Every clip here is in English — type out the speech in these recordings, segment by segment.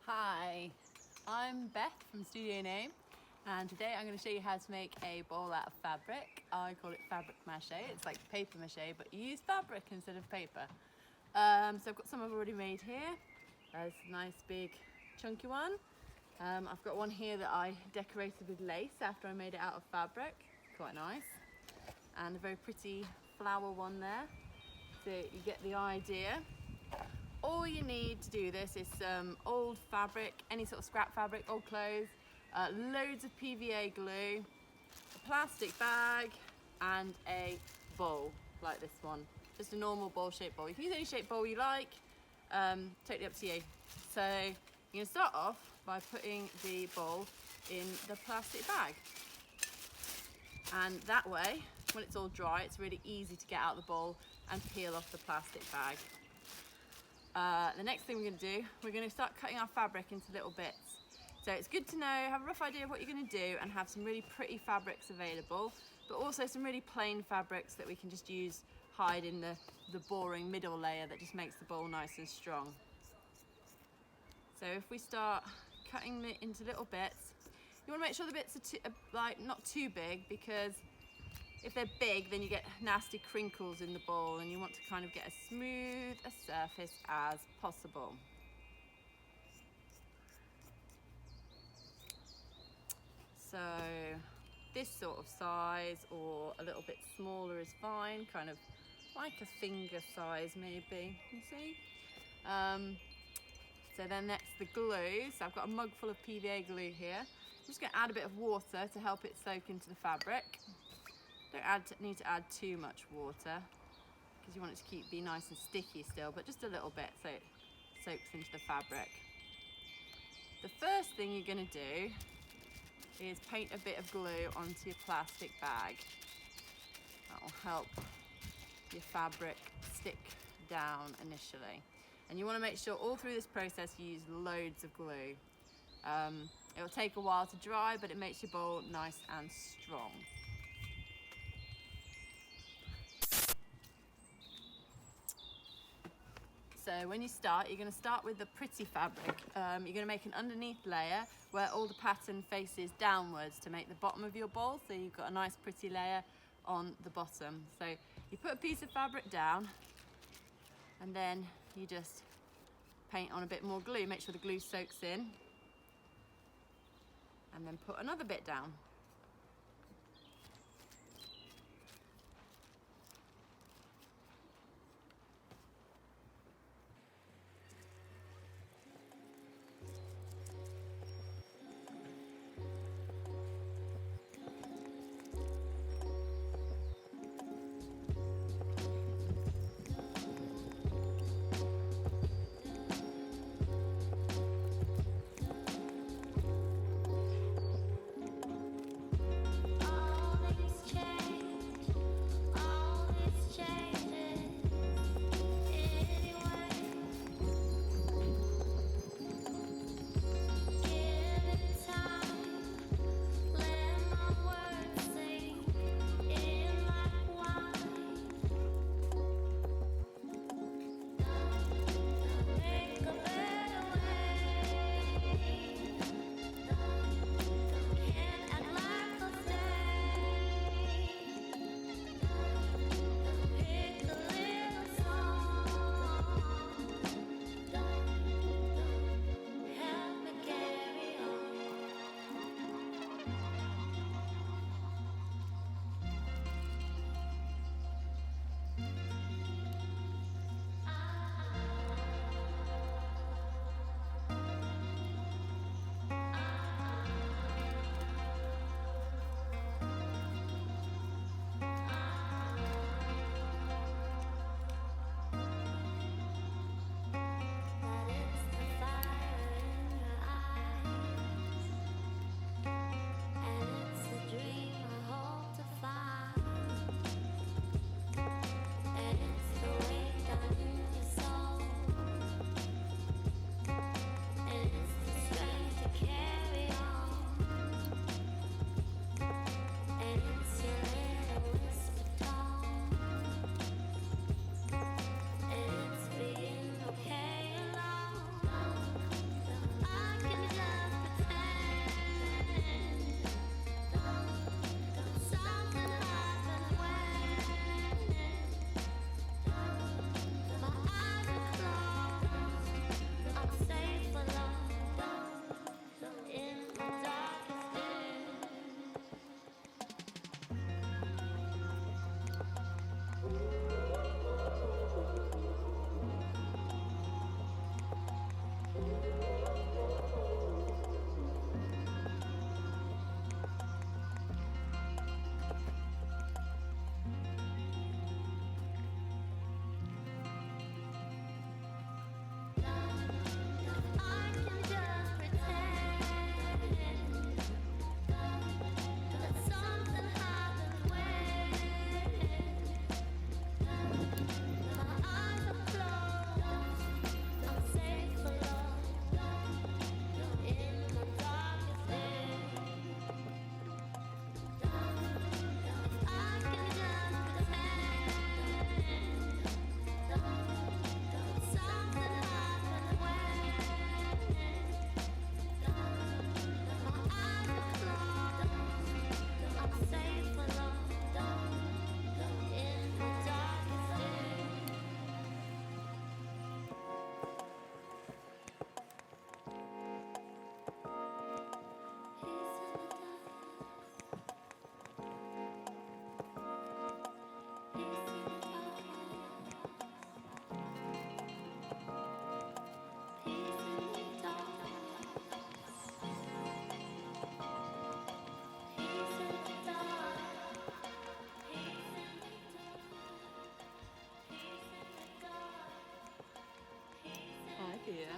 Hi, I'm Beth from studionAme, and today I'm going to show you how to make a bowl out of fabric. I call it fabric mache. It's like paper mache, but you use fabric instead of paper. So I've got some I've already made here. There's a nice big chunky one. I've got one here that I decorated with lace after I made it out of fabric. Quite nice. And a very pretty flower one there. So you get the idea. All you need to do this is some old fabric, any sort of scrap fabric, old clothes, loads of PVA glue, a plastic bag, and a bowl like this one. Just a normal bowl-shaped bowl. You can use any shaped bowl you like, totally up to you. So you're going to start off by putting the bowl in the plastic bag. And that way, when it's all dry, it's really easy to get out the bowl and peel off the plastic bag. The next thing we're going to do, we're going to start cutting our fabric into little bits. So it's good to know, have a rough idea of what you're going to do and have some really pretty fabrics available, but also some really plain fabrics that we can just use, hide in the boring middle layer that just makes the bowl nice and strong. So if we start cutting it into little bits, you want to make sure the bits are not too big, because if they're big, then you get nasty crinkles in the bowl, and you want to kind of get as smooth a surface as possible. So this sort of size or a little bit smaller is fine, kind of like a finger size maybe, you see? So then next the glue. So I've got a mug full of PVA glue here. I'm just going to add a bit of water to help it soak into the fabric. Don't need to add too much water because you want it to be nice and sticky still, but just a little bit so it soaks into the fabric. The first thing you're going to do is paint a bit of glue onto your plastic bag. That will help your fabric stick down initially. And you want to make sure all through this process you use loads of glue. It will take a while to dry, but it makes your bowl nice and strong. So when you start, you're going to start with the pretty fabric. You're going to make an underneath layer where all the pattern faces downwards to make the bottom of your bowl, so you've got a nice pretty layer on the bottom. So you put a piece of fabric down, and then you just paint on a bit more glue. Make sure the glue soaks in, and then put another bit down. here.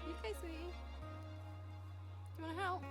You okay, sweetie? Do you want to help?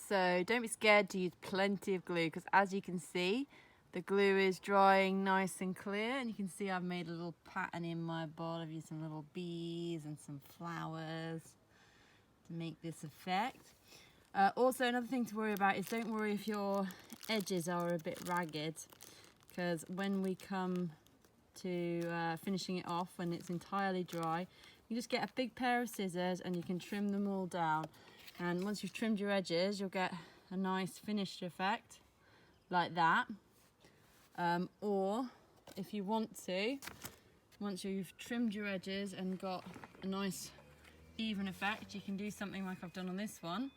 So don't be scared to use plenty of glue, because as you can see, the glue is drying nice and clear, and you can see I've made a little pattern in my bowl. I've used some little bees and some flowers to make this effect. Also, another thing to worry about is don't worry if your edges are a bit ragged, because when we come to finishing it off, when it's entirely dry, you just get a big pair of scissors and you can trim them all down. And once you've trimmed your edges, you'll get a nice finished effect like that. Or if you want to, once you've trimmed your edges and got a nice even effect, you can do something like I've done on this one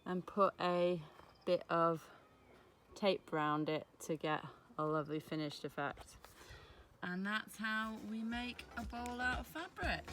and put a bit of tape around it to get a lovely finished effect. And that's how we make a bowl out of fabric.